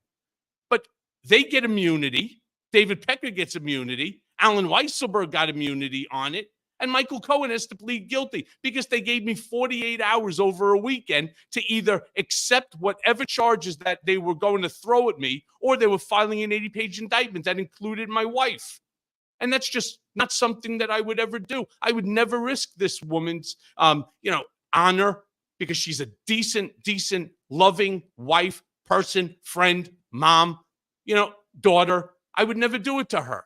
But they get immunity. David Pecker gets immunity. Alan Weisselberg got immunity on it. And Michael Cohen has to plead guilty because they gave me 48 hours over a weekend to either accept whatever charges that they were going to throw at me, or they were filing an 80-page indictment that included my wife. And that's just not something that I would ever do. I would never risk this woman's, honor, because she's a decent, loving wife, person, friend, mom, daughter. I would never do it to her.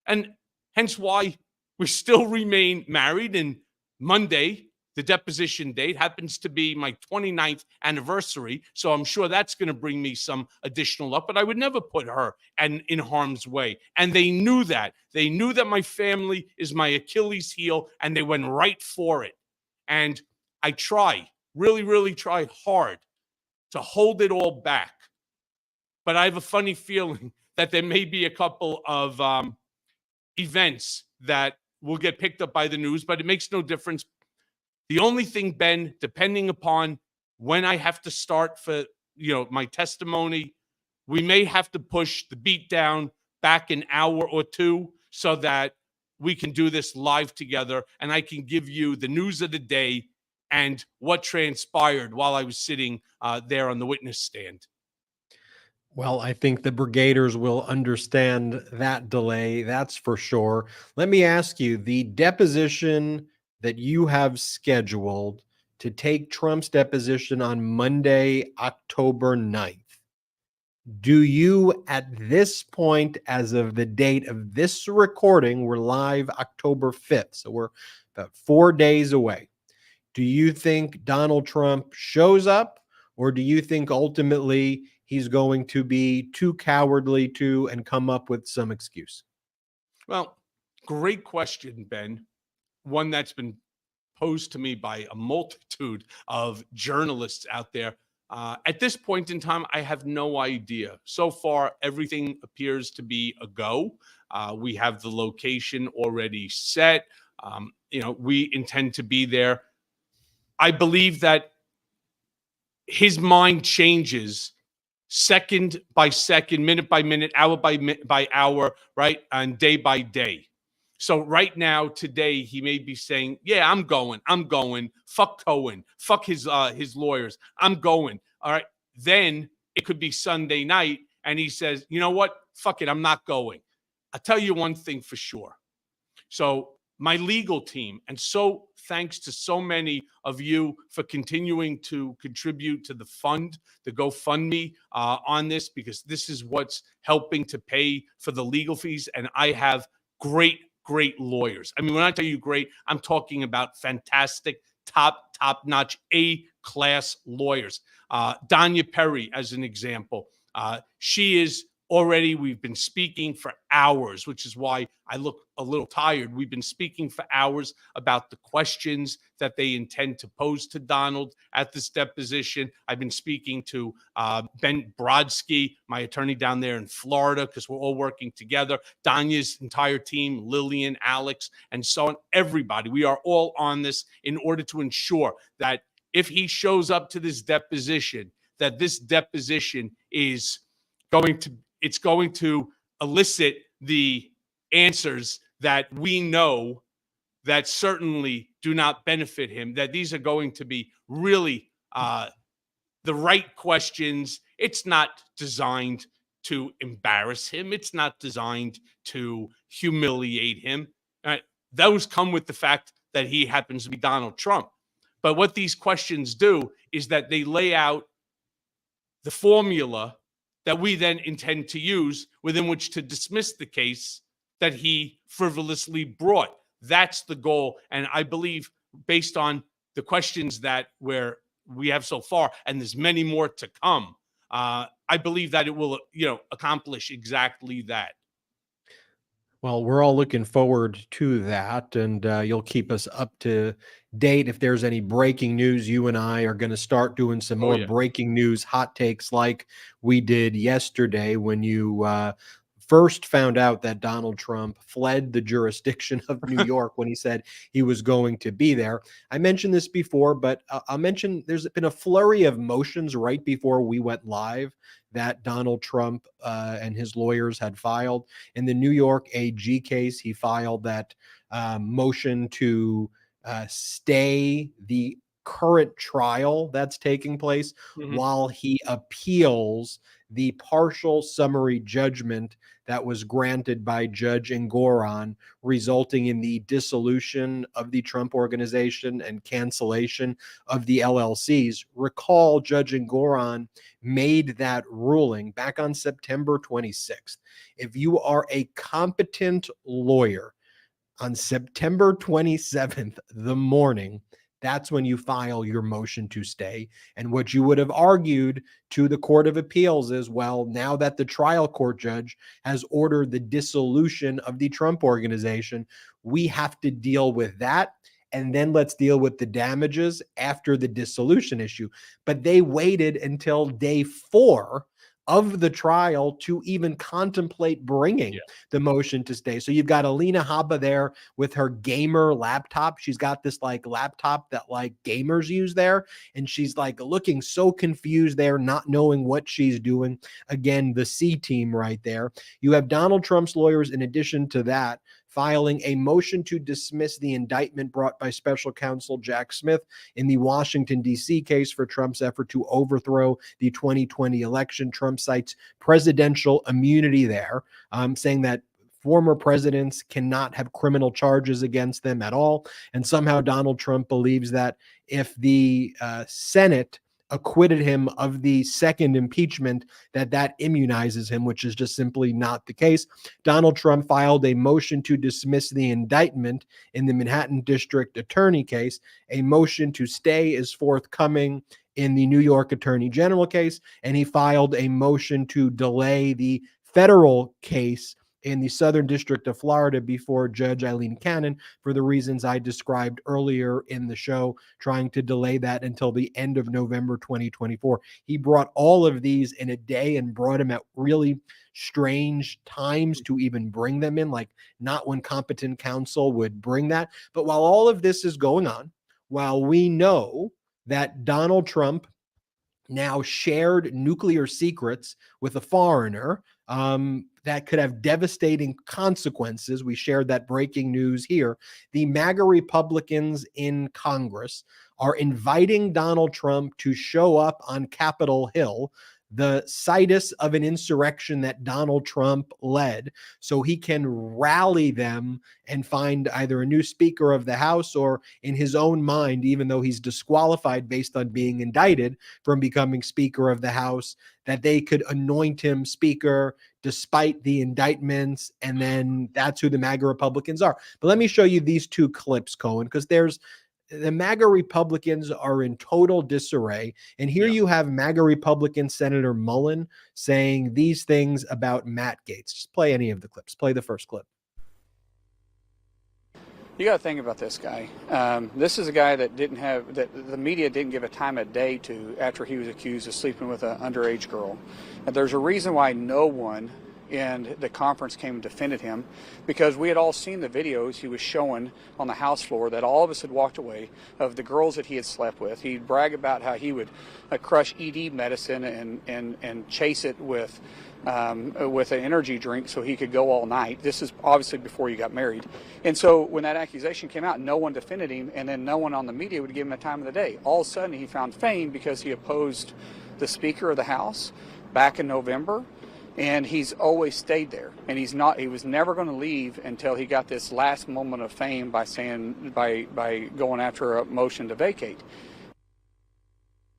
And hence why we still remain married. And Monday, the deposition date, happens to be my 29th anniversary. So I'm sure that's going to bring me some additional luck. But I would never put her in harm's way. And they knew that. They knew that my family is my Achilles heel, and they went right for it. And I really try hard to hold it all back. But I have a funny feeling that there may be a couple of events that will get picked up by the news, but it makes no difference. The only thing, Ben, depending upon when I have to start for my testimony, we may have to push the beatdown back an hour or two so that we can do this live together, and I can give you the news of the day and what transpired while I was sitting there on the witness stand. Well, I think the brigaders will understand that delay. That's for sure. Let me ask you, the deposition that you have scheduled to take Trump's deposition on Monday, October 9th, do you at this point, as of the date of this recording, we're live October 5th, so we're about 4 days away. Do you think Donald Trump shows up, or do you think ultimately he's going to be too cowardly and come up with some excuse? Well, great question, Ben. One that's been posed to me by a multitude of journalists out there. At this point in time, I have no idea. So far, everything appears to be a go. We have the location already set. We intend to be there. I believe that his mind changes second by second, minute by minute, hour by hour, right? And day by day. So right now, today, he may be saying, yeah, I'm going. Fuck Cohen. Fuck his lawyers. I'm going. All right. Then it could be Sunday night, and he says, you know what? Fuck it. I'm not going. I'll tell you one thing for sure. So my legal team, and so thanks to so many of you for continuing to contribute to the fund, the GoFundMe on this, because this is what's helping to pay for the legal fees. And I have great lawyers. I mean, when I tell you great, I'm talking about fantastic, top-notch, A-class lawyers. Danya Perry, as an example, she is already, we've been speaking for hours, which is why I look a little tired. We've been speaking for hours about the questions that they intend to pose to Donald at this deposition. I've been speaking to Ben Brodsky, my attorney down there in Florida, because we're all working together. Danya's entire team, Lillian, Alex, and so on, everybody. We are all on this in order to ensure that if he shows up to this deposition, that this deposition is going to elicit the answers that we know that certainly do not benefit him, that these are going to be really the right questions. It's not designed to embarrass him. It's not designed to humiliate him. Those come with the fact that he happens to be Donald Trump. But what these questions do is that they lay out the formula that we then intend to use within which to dismiss the case that he frivolously brought. That's the goal. And I believe, based on the questions that we have so far, and there's many more to come, I believe that it will, accomplish exactly that. Well, we're all looking forward to that, and you'll keep us up to date. If there's any breaking news, you and I are going to start doing some more breaking news hot takes like we did yesterday when you first found out that Donald Trump fled the jurisdiction of New York when he said he was going to be there. I mentioned this before, but I'll mention there's been a flurry of motions right before we went live that Donald Trump and his lawyers had filed. In the New York AG case, he filed that motion to stay the current trial that's taking place while he appeals the partial summary judgment that was granted by Judge Engoron, resulting in the dissolution of the Trump Organization and cancellation of the LLCs. Recall, Judge Engoron made that ruling back on September 26th. If you are a competent lawyer, on September 27th, the morning, that's when you file your motion to stay. And what you would have argued to the Court of Appeals is, well, now that the trial court judge has ordered the dissolution of the Trump Organization, we have to deal with that. And then let's deal with the damages after the dissolution issue. But they waited until day 4 of the trial to even contemplate bringing the motion to stay. So you've got Alina Habba there with her gamer laptop. She's got this like laptop that like gamers use there. And she's like looking so confused there, not knowing what she's doing. Again, the C team right there. You have Donald Trump's lawyers, in addition to that, filing a motion to dismiss the indictment brought by special counsel Jack Smith in the Washington, D.C. case for Trump's effort to overthrow the 2020 election. Trump cites presidential immunity there, saying that former presidents cannot have criminal charges against them at all. And somehow Donald Trump believes that if the Senate acquitted him of the second impeachment, that immunizes him, which is just simply not the case. Donald Trump filed a motion to dismiss the indictment in the Manhattan District Attorney case. A motion to stay is forthcoming in the New York Attorney General case, and he filed a motion to delay the federal case in the Southern District of Florida before Judge Eileen Cannon for the reasons I described earlier in the show, trying to delay that until the end of November 2024. He brought all of these in a day and brought them at really strange times to even bring them in, like not when competent counsel would bring that. But while all of this is going on, while we know that Donald Trump now shared nuclear secrets with a foreigner that could have devastating consequences. We shared that breaking news here. The MAGA Republicans in Congress are inviting Donald Trump to show up on Capitol Hill, the situs of an insurrection that Donald Trump led, so he can rally them and find either a new Speaker of the House or, in his own mind, even though he's disqualified based on being indicted from becoming Speaker of the House, that they could anoint him Speaker despite the indictments. And then that's who the MAGA Republicans are. But let me show you these two clips, Cohen, because the MAGA Republicans are in total disarray. And here you have MAGA Republican Senator Mullen saying these things about Matt Gaetz. Just play any of the clips. Play the first clip. You got to think about this guy. This is a guy that the media didn't give a time of day to after he was accused of sleeping with an underage girl. And there's a reason why no one in the conference came and defended him, because we had all seen the videos he was showing on the House floor that all of us had walked away of the girls that he had slept with. He'd brag about how he would crush ED medicine and chase it with an energy drink so he could go all night. This is obviously before you got married. And so when that accusation came out, no one defended him, and then no one on the media would give him a time of the day. All of a sudden he found fame because he opposed the Speaker of the House back in November. And he's always stayed there, and he was never going to leave until he got this last moment of fame by going after a motion to vacate.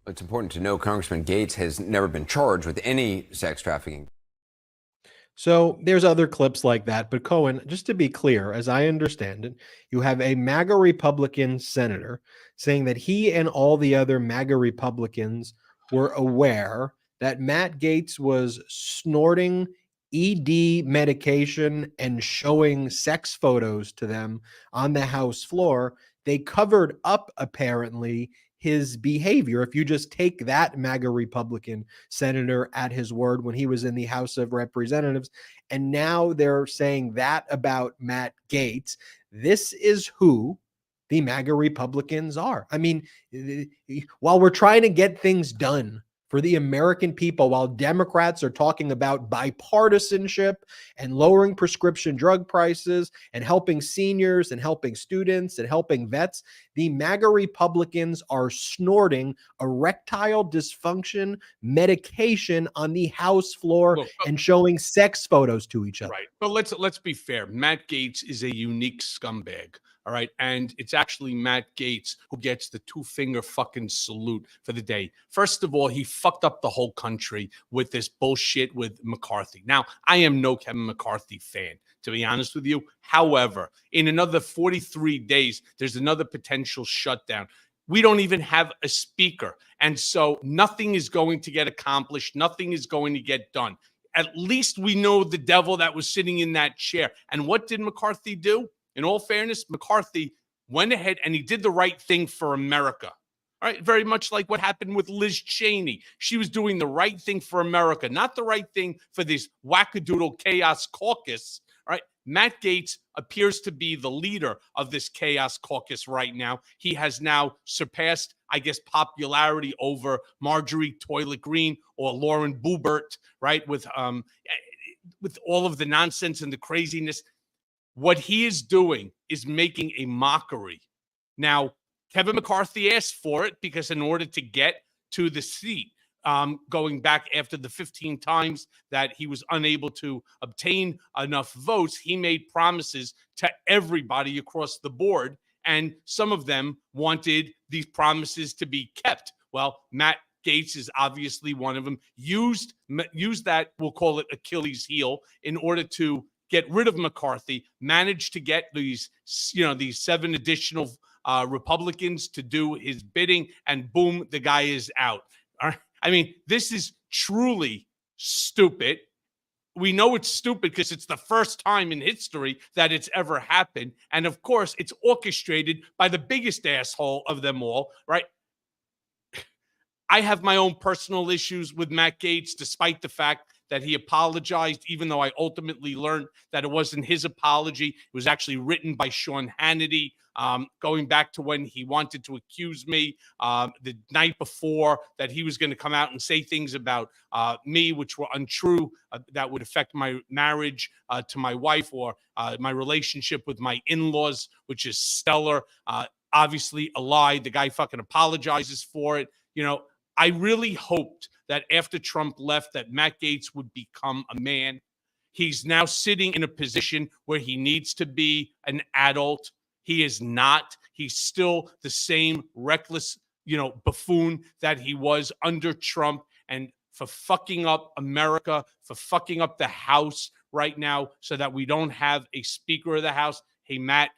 It's important to know Congressman Gaetz has never been charged with any sex trafficking. So there's other clips like that. But Cohen, just to be clear, as I understand it, you have a MAGA Republican senator saying that he and all the other MAGA Republicans were aware that Matt Gaetz was snorting ED medication and showing sex photos to them on the House floor. They covered up, apparently, his behavior. If you just take that MAGA Republican senator at his word when he was in the House of Representatives, and now they're saying that about Matt Gaetz, this is who the MAGA Republicans are. I mean, while we're trying to get things done for the American people, while Democrats are talking about bipartisanship and lowering prescription drug prices and helping seniors and helping students and helping vets, the MAGA Republicans are snorting erectile dysfunction medication on the House floor and showing sex photos to each other. Right. But let's be fair. Matt Gaetz is a unique scumbag. All right. And it's actually Matt Gaetz who gets the two-finger fucking salute for the day. First of all, he fucked up the whole country with this bullshit with McCarthy. Now, I am no Kevin McCarthy fan, to be honest with you. However, in another 43 days, there's another potential shutdown. We don't even have a speaker. And so nothing is going to get accomplished. Nothing is going to get done. At least we know the devil that was sitting in that chair. And what did McCarthy do? In all fairness, McCarthy went ahead and he did the right thing for America. All right, very much like what happened with Liz Cheney. She was doing the right thing for America, not the right thing for this wackadoodle chaos caucus. All right, Matt Gaetz appears to be the leader of this chaos caucus right now. He has now surpassed, I guess, popularity over Marjorie Toilet Green or Lauren Boebert, right, with all of the nonsense and the craziness. What he is doing is making a mockery. Now, Kevin McCarthy asked for it because in order to get to the seat, going back after the 15 times that he was unable to obtain enough votes, he made promises to everybody across the board, and some of them wanted these promises to be kept. Well, Matt Gaetz is obviously one of them. Used that, we'll call it Achilles heel, in order to get rid of McCarthy, managed to get these 7 additional Republicans to do his bidding, and boom, the guy is out. All right? I mean, this is truly stupid. We know it's stupid because it's the first time in history that it's ever happened. And of course, it's orchestrated by the biggest asshole of them all, right? I have my own personal issues with Matt Gaetz, despite the fact that he apologized, even though I ultimately learned that it wasn't his apology. It was actually written by Sean Hannity, going back to when he wanted to accuse me the night before, that he was going to come out and say things about me which were untrue, that would affect my marriage to my wife, or my relationship with my in-laws, which is stellar. Obviously a lie. The guy fucking apologizes for it. You know, I really hoped that after Trump left that Matt Gaetz would become a man. He's now sitting in a position where he needs to be an adult. He is not. He's still the same reckless, buffoon that he was under Trump. And for fucking up America, for fucking up the House right now so that we don't have a Speaker of the House. Hey, Matt,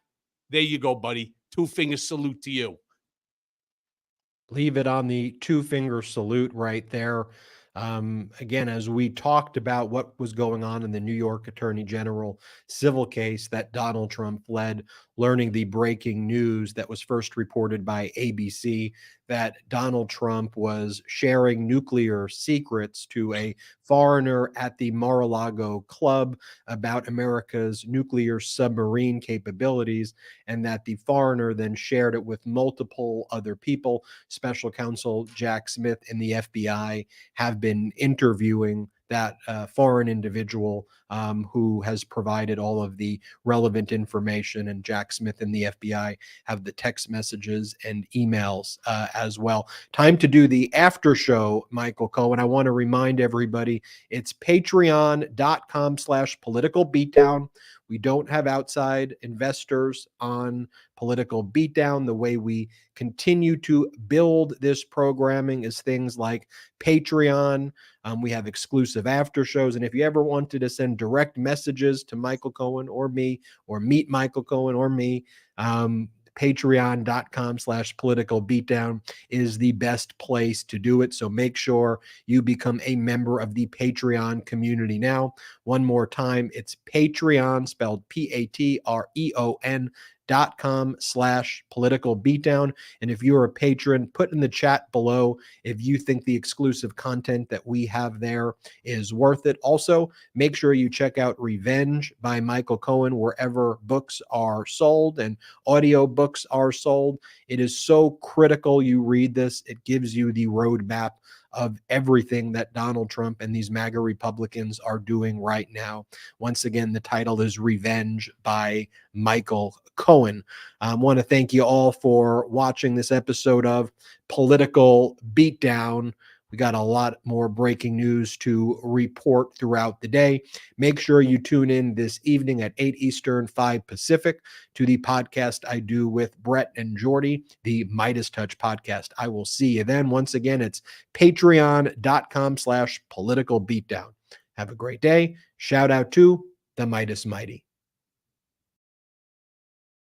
there you go, buddy. 2-finger salute to you. Leave it on the 2-finger salute right there. Again, as we talked about what was going on in the New York Attorney General civil case that Donald Trump led, learning the breaking news that was first reported by ABC that Donald Trump was sharing nuclear secrets to a foreigner at the Mar-a-Lago club about America's nuclear submarine capabilities, and that the foreigner then shared it with multiple other people. Special counsel Jack Smith and the FBI have been interviewing that foreign individual who has provided all of the relevant information, and Jack Smith and the FBI have the text messages and emails as well. Time to do the after show, Michael Cohen. I want to remind everybody it's patreon.com/political beatdown. We don't have outside investors on Political Beatdown. The way we continue to build this programming is things like Patreon. We have exclusive after shows. And if you ever wanted to send direct messages to Michael Cohen or me, or meet Michael Cohen or me, patreon.com/political beatdown is the best place to do it. So make sure you become a member of the Patreon community now. One more time, it's Patreon, spelled patreon.com/political beatdown. And if you're a patron, put in the chat below if you think the exclusive content that we have there is worth it. Also, make sure you check out Revenge by Michael Cohen wherever books are sold and audio books are sold. It is so critical you read this. It gives you the roadmap of everything that Donald Trump and these MAGA Republicans are doing right now. Once again, the title is Revenge by Michael Cohen. I want to thank you all for watching this episode of Political Beatdown. We got a lot more breaking news to report throughout the day. Make sure you tune in this evening at 8 Eastern, 5 Pacific to the podcast I do with Brett and Jordy, the MeidasTouch podcast. I will see you then. Once again, it's patreon.com/political beatdown. Have a great day. Shout out to the Meidas Mighty.